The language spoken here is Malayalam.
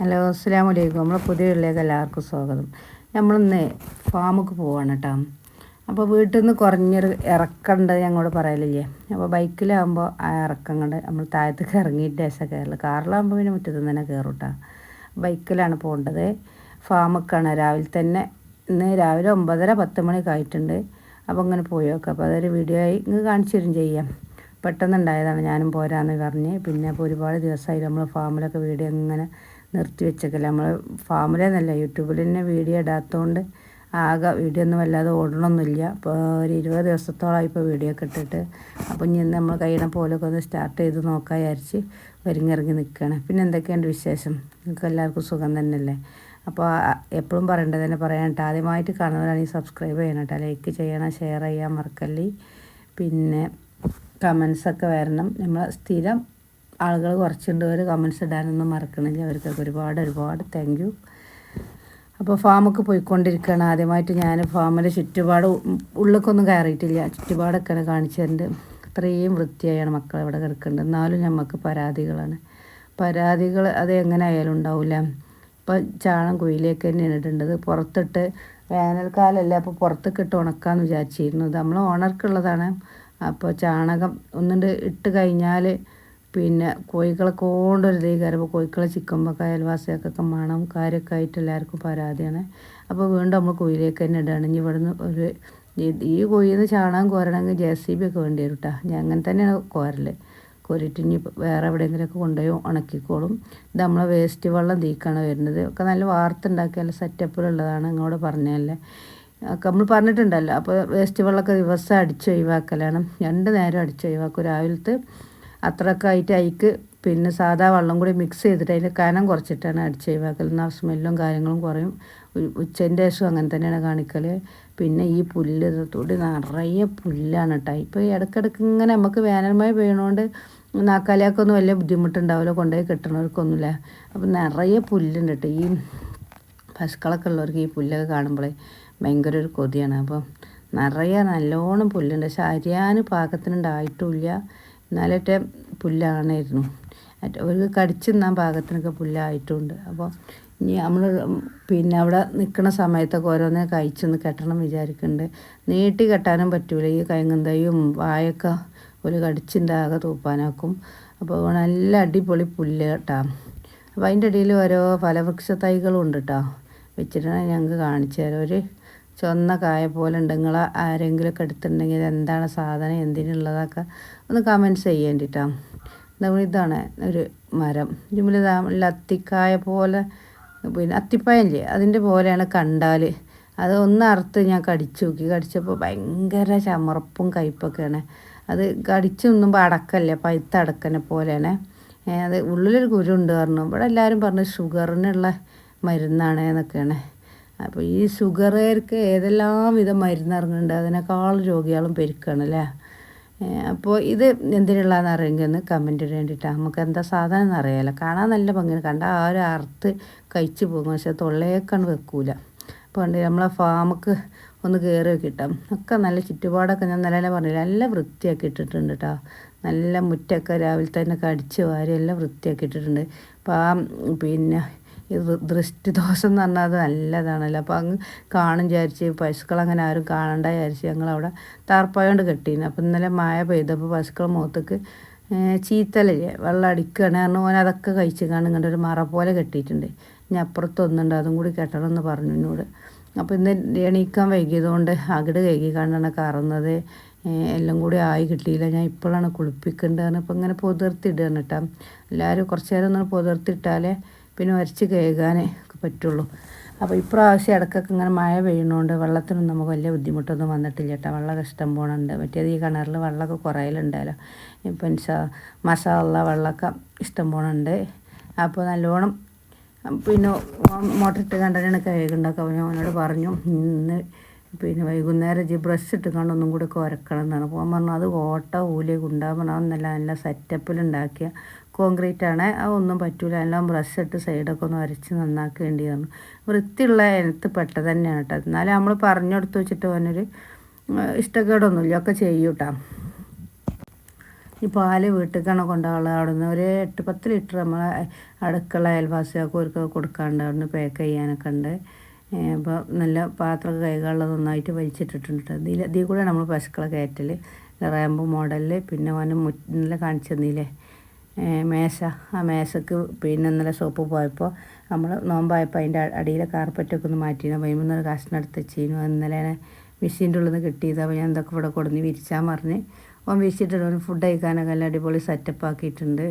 ഹലോ, അസ്സലാമു അലൈക്കും. നമ്മളെ പുതിയ വീട്ടിലേക്ക് എല്ലാവർക്കും സ്വാഗതം. നമ്മളിന്ന് ഫാമുക്ക് പോവാണ് കേട്ടോ. അപ്പോൾ വീട്ടിൽ നിന്ന് കുറഞ്ഞൊരു ഇറക്കമുണ്ട് ഞങ്ങളോട് പറയലില്ലേ. അപ്പോൾ ബൈക്കിലാകുമ്പോൾ ആ ഇറക്കം കൊണ്ട് നമ്മൾ താഴത്തേക്ക് ഇറങ്ങിയിട്ട് ശേഷം കയറില്ല. കാറിലാകുമ്പോൾ പിന്നെ മുറ്റത്ത് നിന്ന് തന്നെ കയറും കേട്ടോ. ബൈക്കിലാണ് പോകേണ്ടത്. ഫാമുക്കാണ് രാവിലെ തന്നെ. ഇന്ന് രാവിലെ 9:30-10 മണിയൊക്കെ ആയിട്ടുണ്ട്. അപ്പോൾ ഇങ്ങനെ പോയി നോക്കാം. അപ്പോൾ അതൊരു വീഡിയോ ആയി നിങ്ങൾക്ക് കാണിച്ചു തരും ചെയ്യാം. പെട്ടെന്നുണ്ടായതാണ്, ഞാനും പോരാന്ന് പറഞ്ഞ്. പിന്നെ അപ്പോൾ ഒരുപാട് ദിവസമായി നമ്മൾ ഫാമിലൊക്കെ വീഡിയോ ഇങ്ങനെ നിർത്തി വെച്ചേക്കല്ല. നമ്മൾ ഫാമിലെന്നല്ല യൂട്യൂബിൽ തന്നെ വീഡിയോ ഇടാത്തതുകൊണ്ട് ആകെ വീഡിയോ ഒന്നും വല്ലാതെ ഓടണമൊന്നുമില്ല. അപ്പോൾ ഒരു 20 ദിവസത്തോളമായി ഇപ്പോൾ വീഡിയോ ഒക്കെ ഇട്ടിട്ട്. അപ്പോൾ ഇനി നമ്മൾ കഴിയണ പോലൊക്കെ ഒന്ന് സ്റ്റാർട്ട് ചെയ്ത് നോക്കാൻ വിചാരിച്ച് ഒരുങ്ങിറങ്ങി നിൽക്കുകയാണ്. പിന്നെ എന്തൊക്കെയുണ്ട് വിശേഷം? നിങ്ങൾക്ക് എല്ലാവർക്കും സുഖം തന്നെയല്ലേ? അപ്പോൾ എപ്പോഴും പറയേണ്ടത് തന്നെ പറയാൻ കേട്ടോ. ആദ്യമായിട്ട് കാണുന്നവരാണെങ്കിൽ സബ്സ്ക്രൈബ് ചെയ്യണം കേട്ടോ. ലൈക്ക് ചെയ്യണം, ഷെയർ ചെയ്യാൻ മറക്കല്ലേ. പിന്നെ കമൻസൊക്കെ വരണം. നമ്മൾ സ്ഥിരം ആളുകൾ കുറച്ചുണ്ട്, ഒരു കമൻസ് ഇടാനൊന്നും മറക്കണില്ല. അവർക്കൊക്കെ ഒരുപാട് താങ്ക് യു. അപ്പോൾ ഫാമൊക്കെ പോയിക്കൊണ്ടിരിക്കുകയാണ്. ആദ്യമായിട്ട് ഞാൻ ഫാമിലെ ചുറ്റുപാട് ഉള്ളിലേക്കൊന്നും കയറിയിട്ടില്ല. ചുറ്റുപാടൊക്കെയാണ് കാണിച്ചു തരുന്നുണ്ട്. അത്രയും വൃത്തിയായാണ് മക്കൾ ഇവിടെ കിടക്കുന്നുണ്ട്. എന്നാലും നമുക്ക് പരാതികളാണ്. പരാതികൾ അത് എങ്ങനെ ആയാലും ഉണ്ടാവില്ല. ഇപ്പോൾ ചാണം കുയിലേക്ക് തന്നെയാണ് ഇടേണ്ടത്. പുറത്തിട്ട് വേനൽക്കാലമല്ല, അപ്പോൾ പുറത്തേക്ക് ഇട്ട് ഉണക്കാമെന്ന് വിചാരിച്ചിരുന്നു. ഇത് നമ്മൾ ഓണർക്കുള്ളതാണ്. അപ്പോൾ ചാണകം ഒന്നുകൊണ്ട് ഇട്ട് കഴിഞ്ഞാൽ പിന്നെ കോഴികളെ കൊണ്ടൊരു ഇതേ കയറി. അപ്പോൾ കോഴികളെ ചിക്കുമ്പോൾ അയൽവാസികൾക്കൊക്കെ മണം കാര്യമൊക്കെ ആയിട്ട് എല്ലാവർക്കും പരാതിയാണ്. അപ്പോൾ വീണ്ടും നമ്മൾ കോഴിയിലേക്ക് തന്നെ ഇടുകയാണ്. ഇനി ഇവിടുന്ന് ഒരു ഈ കോഴിയിൽ നിന്ന് ചാണകം കോരണമെങ്കിൽ JCB ഒക്കെ വേണ്ടി വരും കേട്ടോ. ഞാൻ അങ്ങനെ തന്നെയാണ് കോരൽ. കോരിയിട്ട് ഇനി വേറെ എവിടെയെങ്കിലുമൊക്കെ കൊണ്ടുപോയി ഉണക്കിക്കോളും. ഇത് നമ്മളെ വേസ്റ്റ് വെള്ളം തീക്കാണ് വരുന്നത്. ഒക്കെ നല്ല വാർത്തുണ്ടാക്കിയാൽ സെറ്റപ്പിലുള്ളതാണ്. നിങ്ങളോട് പറഞ്ഞതല്ലേ, ഒക്കെ നമ്മൾ പറഞ്ഞിട്ടുണ്ടല്ലോ. അപ്പോൾ വേസ്റ്റ് വെള്ളമൊക്കെ ദിവസം അടിച്ച് ഒഴിവാക്കലാണ്. 2 നേരം അടിച്ച് ഒഴിവാക്കും. രാവിലത്തെ അത്രയൊക്കെ ആയിട്ട് അതിക്ക് പിന്നെ സാധാ വെള്ളം കൂടി മിക്സ് ചെയ്തിട്ട് അതിൻ്റെ കനം കുറച്ചിട്ടാണ് അടിച്ച് ഒഴിവാക്കൽ. എന്നാൽ സ്മെല്ലും കാര്യങ്ങളും കുറയും. ഉച്ചൻ്റെ ശേഷം അങ്ങനെ തന്നെയാണ് കാണിക്കൽ. പിന്നെ ഈ പുല്ല് തൊടി നിറയെ പുല്ലാണ് കേട്ടോ. ഇപ്പോൾ ഇടയ്ക്കിടയ്ക്ക് ഇങ്ങനെ നമുക്ക് വേനൽമഴ പെയ്യണോണ്ട് നാക്കാലിയാക്കൊന്നും വലിയ ബുദ്ധിമുട്ടുണ്ടാവില്ല, കൊണ്ടുപോയി കെട്ടണവർക്കൊന്നുമില്ല. അപ്പോൾ നിറയെ പുല്ലുണ്ട് കേട്ടോ. ഈ പശുക്കളൊക്കെ ഉള്ളവർക്ക് ഈ പുല്ലൊക്കെ കാണുമ്പോഴേ ഭയങ്കര ഒരു കൊതിയാണ്. അപ്പോൾ നിറയെ നല്ലോണം പുല്ലുണ്ട്. പക്ഷെ അരിയാൻ പാകത്തിനുണ്ടായിട്ടുമില്ല. എന്നാലൊക്കെ പുല്ലാണായിരുന്നു. അവർക്ക് കടിച്ചു തിന്നാൻ പാകത്തിനൊക്കെ പുല്ലായിട്ടുമുണ്ട്. അപ്പോൾ ഇനി നമ്മൾ പിന്നെ അവിടെ നിൽക്കുന്ന സമയത്തൊക്കെ ഓരോന്നേ കഴിച്ചൊന്ന് കെട്ടണം വിചാരിക്കുന്നുണ്ട്. നീട്ടി കെട്ടാനും പറ്റൂല. ഈ കയങ്ങന്തയും വായൊക്കെ ഒരു കടിച്ചുണ്ടാകെ തൂപ്പാനാക്കും. അപ്പോൾ നല്ല അടിപൊളി പുല്ല് കേട്ടോ. അപ്പോൾ അതിൻ്റെ ഇടയിൽ ഓരോ ഫലവൃക്ഷ തൈകളും ഉണ്ട് കേട്ടോ. വെച്ചിട്ടുണ്ടെങ്കിൽ ഞങ്ങൾക്ക് കാണിച്ചു തരാം. ഒരു ചുവന്ന കായ പോലെ ഉണ്ട്. നിങ്ങൾ ആരെങ്കിലുമൊക്കെ എടുത്തിട്ടുണ്ടെങ്കിൽ എന്താണ് സാധനം, എന്തിനുള്ളതൊക്കെ ഒന്ന് കമൻറ്റ്സ് ചെയ്യേണ്ടിട്ടാ. ഇതാണ് ഒരു മരം. ഇതിൽ അത്തിക്കായ പോലെ, പിന്നെ അത്തിപ്പായല്ലേ അതിൻ്റെ പോലെയാണ് കണ്ടാൽ. അത് ഒന്ന് അറുത്ത് ഞാൻ കടിച്ചു നോക്കി. കടിച്ചപ്പോൾ ഭയങ്കര ചമർപ്പും കയ്പ്പൊക്കെയാണ്. അത് കടിച്ചു തിന്നുമ്പോൾ അടക്കല്ലേ, പഴുത്ത അടക്കനെ പോലെയാണ്. അത് ഉള്ളിലൊരു കുരുണ്ട് പറഞ്ഞു. ഇവിടെ എല്ലാവരും പറഞ്ഞു ഷുഗറിനുള്ള മരുന്നാണ് എന്നൊക്കെയാണ്. അപ്പോൾ ഈ ഷുഗറുകാർക്ക് ഏതെല്ലാം വിധം മരുന്ന് ഇറങ്ങുന്നുണ്ട്. അതിനേക്കാൾ രോഗികളും പെരുക്കുകയാണല്ലേ. അപ്പോൾ ഇത് എന്തിനുള്ളതെന്ന് അറിയെങ്കിൽ ഒന്ന് കമൻറ്റ് ഇടാൻ വേണ്ടിയിട്ടാണ്. നമുക്ക് എന്താ സാധനം എന്ന് അറിയാമല്ലോ. കാണാൻ നല്ല ഭംഗിയാണ്. കണ്ടാൽ ആ ഒരു അറുത്ത് കഴിച്ചു പോകും. പക്ഷേ തൊള്ളയേക്കാണ് വെക്കൂല. അപ്പോൾ ഉണ്ട് നമ്മളെ ഫാമുക്ക് ഒന്ന് കയറി കിട്ടാം. ഒക്കെ നല്ല ചുറ്റുപാടൊക്കെ ഞാൻ നല്ല പറഞ്ഞില്ല, നല്ല വൃത്തിയാക്കി ഇട്ടിട്ടുണ്ട് കേട്ടോ. നല്ല മുറ്റൊക്കെ രാവിലെ തന്നെ അടിച്ച് വാരി എല്ലാം വൃത്തിയാക്കി ഇട്ടിട്ടുണ്ട്. അപ്പോൾ പിന്നെ ഈ ദൃഷ്ടിദോഷം എന്ന് പറഞ്ഞാൽ അത് നല്ലതാണല്ലോ. അപ്പോൾ അങ്ങ് കാണും വിചാരിച്ച് പശുക്കളങ്ങനെ ആരും കാണണ്ട വിചാരിച്ച് ഞങ്ങളവിടെ താർപ്പായോണ്ട് കെട്ടീന്. അപ്പോൾ ഇന്നലെ മഴ പെയ്തപ്പോൾ പശുക്കൾ മുഖത്തേക്ക് ചീത്തലല്ലേ, വെള്ളം അടിക്കുകയാണ് കാരണം ഓൻ അതൊക്കെ കഴിച്ച് കാണും. ഇങ്ങോട്ട് ഒരു മറ പോലെ കെട്ടിയിട്ടുണ്ട്. ഇനി അപ്പുറത്തൊന്നുണ്ട്, അതും കൂടി കെട്ടണം എന്ന് പറഞ്ഞു എന്നോട്. അപ്പോൾ ഇന്ന് എണീക്കാൻ വൈകിയതുകൊണ്ട് അകിട് കഴുകി കണ്ടാണ് കറന്നത്. എല്ലാം കൂടി ആയി കിട്ടിയില്ല. ഞാൻ ഇപ്പോഴാണ് കുളിപ്പിക്കേണ്ടതാണ്. അപ്പോൾ ഇങ്ങനെ പൊതിർത്തിടുകയാണ് കേട്ടോ. എല്ലാവരും കുറച്ച് നേരം ഒന്ന് പൊതിർത്തിട്ടാലേ പിന്നെ വരച്ച് കഴുകാനേ പറ്റുള്ളൂ. അപ്പോൾ ഇപ്രാവശ്യം ഇടയ്ക്കൊക്കെ ഇങ്ങനെ മഴ പെയ്യണോണ്ട് വെള്ളത്തിനൊന്നും നമുക്ക് വലിയ ബുദ്ധിമുട്ടൊന്നും വന്നിട്ടില്ല കേട്ടോ. വെള്ളമൊക്കെ ഇഷ്ടം പോകണുണ്ട്. മറ്റേത് ഈ കിണറിൽ വെള്ളമൊക്കെ കുറയലുണ്ടല്ലോ. ഇപ്പം മസാല വെള്ളമൊക്കെ ഇഷ്ടം പോകണുണ്ട്. അപ്പോൾ നല്ലോണം പിന്നെ മോട്ടറിട്ട് കണ്ടാണ് കഴുകുണ്ടാക്കുക. അപ്പോൾ ഞാൻ അവനോട് പറഞ്ഞു ഇന്ന് പിന്നെ വൈകുന്നേരം ബ്രഷ് ഇട്ട് കണ്ടൊന്നും കൂടി കുരക്കണം എന്നാണ്. അപ്പോൾ പറഞ്ഞു അത് ഓട്ട ഊലേക്ക് ഉണ്ടാകുമ്പോൾ അതൊന്നല്ല, നല്ല സെറ്റപ്പിലുണ്ടാക്കിയ കോൺക്രീറ്റ് ആണ്. അതൊന്നും പറ്റൂല. എല്ലാം ബ്രഷ് ഇട്ട് സൈഡൊക്കെ ഒന്ന് വരച്ച് നന്നാക്കേണ്ടി വന്നു. വൃത്തിയുള്ള ഇനത്ത് പെട്ടത് തന്നെയാണ് കേട്ടോ. എന്നാലും നമ്മൾ പറഞ്ഞു കൊടുത്ത് വെച്ചിട്ട് അവനൊരു ഇഷ്ടക്കേടൊന്നുമില്ല, ഒക്കെ ചെയ്യും കേട്ടോ. ഈ പാല് വീട്ടിലേക്കാണ് കൊണ്ടുപോകാനുള്ളത്. അവിടെ നിന്ന് ഒരു 8-10 ലിറ്റർ നമ്മളെ അടുക്കള അയൽവാസികൾക്ക് ഒരു കൊടുക്കാണ്ട് അവിടെ നിന്ന് പാക്ക് ചെയ്യാനൊക്കെ ഉണ്ട്. അപ്പോൾ നല്ല പാത്രമൊക്കെ കൈകാനുള്ളത് നന്നായിട്ട് വലിച്ചിട്ടിട്ടുണ്ട്. ഇതിൽ കൂടെ നമ്മൾ പശുക്കളെ കയറ്റൽ റാമ്പ് മോഡലിൽ. പിന്നെ അവന് ഇന്നലെ കാണിച്ചു തന്നില്ലേ മേശ, ആ മേശക്ക് പിന്നെ ഇന്നലെ ഷോപ്പ് പോയപ്പോൾ നമ്മൾ നോമ്പായപ്പോൾ അതിൻ്റെ അടിയിലെ കാർപ്പറ്റൊക്കെ ഒന്ന് മാറ്റിയിരുന്നു. അപ്പോൾ അതിൽ കഷ്ണം എടുത്ത് വെച്ചിരുന്നു. ഇന്നലെ മെഷീൻ്റെ ഉള്ളിൽ നിന്ന് കിട്ടിയത്. അപ്പോൾ ഞാൻ എന്തൊക്കെ ഇവിടെ കൊടുന്ന് വിരിച്ചാൽ പറഞ്ഞ് ഓൻ വിരിച്ചിട്ടുണ്ട്. ഫുഡ് കഴിക്കാനൊക്കെ നല്ല അടിപൊളി സെറ്റപ്പ് ആക്കിയിട്ടുണ്ട്.